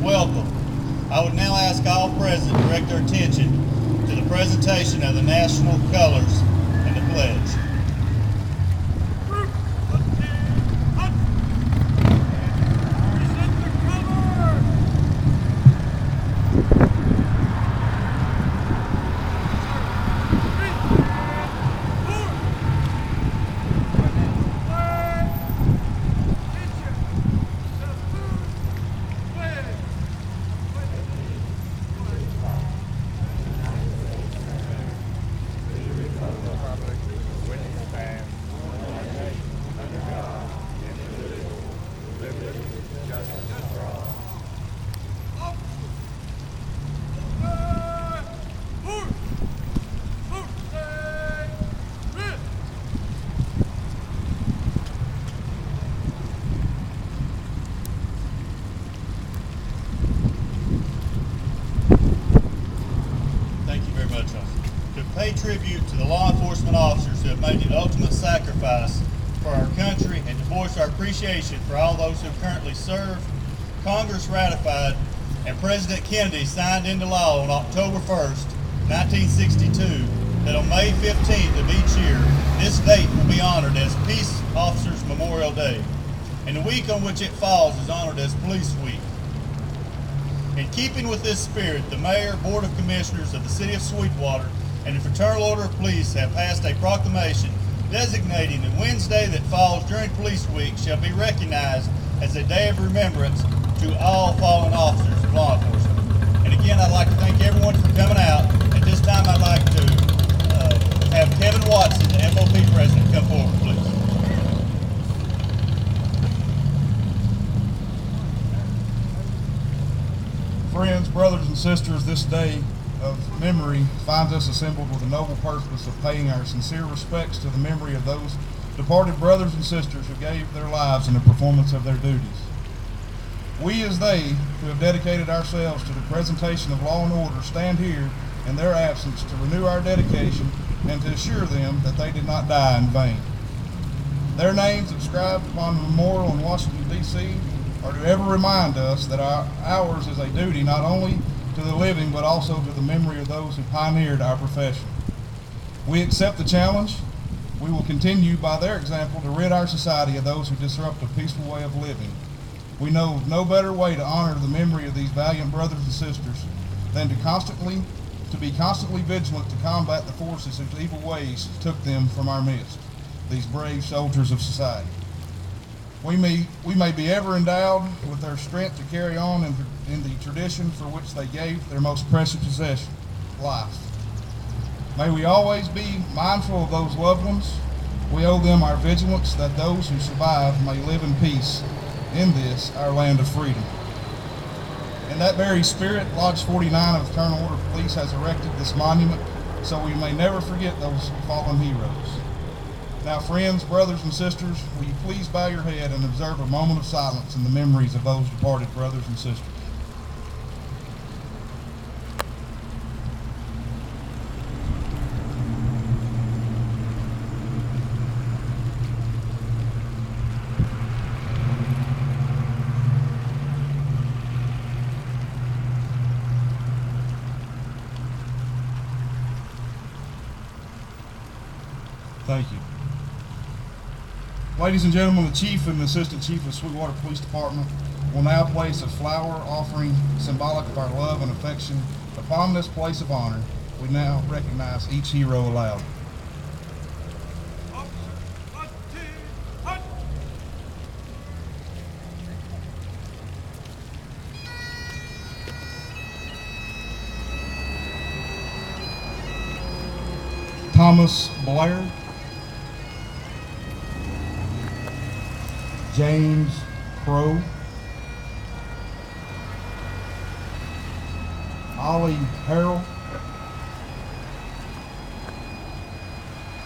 Welcome. I would now ask all present to direct their attention to the presentation of the national colors and the pledge. To pay tribute to the law enforcement officers who have made the ultimate sacrifice for our country and to voice our appreciation for all those who currently serve, Congress ratified and President Kennedy signed into law on October 1st, 1962, that on May 15th of each year, this date will be honored as Peace Officers Memorial Day, and the week on which it falls is honored as Police Week. In keeping with this spirit, the Mayor, Board of Commissioners of the City of Sweetwater, and the Fraternal Order of Police have passed a proclamation designating the Wednesday that falls during Police Week shall be recognized as a day of remembrance to all fallen officers of law enforcement. And again, I'd like to thank everyone for coming out. At this time, I'd like to have Kevin Watson, the FOP President, come forward, please. Friends, brothers, and sisters, this day of memory finds us assembled with a noble purpose of paying our sincere respects to the memory of those departed brothers and sisters who gave their lives in the performance of their duties. We, as they who have dedicated ourselves to the presentation of law and order, stand here in their absence to renew our dedication and to assure them that they did not die in vain. Their names inscribed upon the memorial in Washington, D.C. are to ever remind us that ours is a duty not only to the living but also to the memory of those who pioneered our profession. We accept the challenge. We will continue by their example to rid our society of those who disrupt a peaceful way of living. We know of no better way to honor the memory of these valiant brothers and sisters than to be constantly vigilant to combat the forces whose evil ways took them from our midst, these brave soldiers of society. We may be ever endowed with their strength to carry on in the tradition for which they gave their most precious possession, life. May we always be mindful of those loved ones. We owe them our vigilance that those who survive may live in peace in this, our land of freedom. In that very spirit, Lodge 49 of the Fraternal Order of Police has erected this monument so we may never forget those fallen heroes. Now, friends, brothers, and sisters, will you please bow your head and observe a moment of silence in the memories of those departed brothers and sisters. Thank you. Ladies and gentlemen, the Chief and the Assistant Chief of Sweetwater Police Department will now place a flower offering symbolic of our love and affection upon this place of honor. We now recognize each hero aloud. Thomas Blair, James Crow, Ollie Harrell,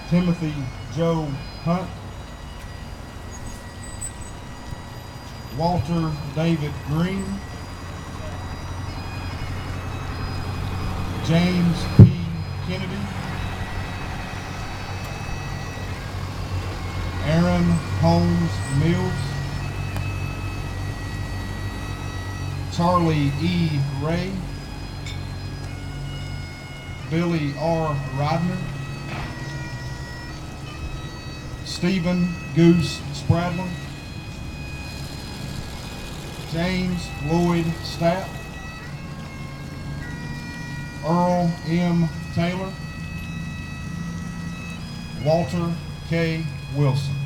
Timothy Joe Hunt, Walter David Green, James P. Kennedy, Aaron Holmes Mills, Charlie E. Ray, Billy R. Ridner, Stephen Goose Spradlin, James Lloyd Stapp, Earl M. Taylor, Walter K. Wilson.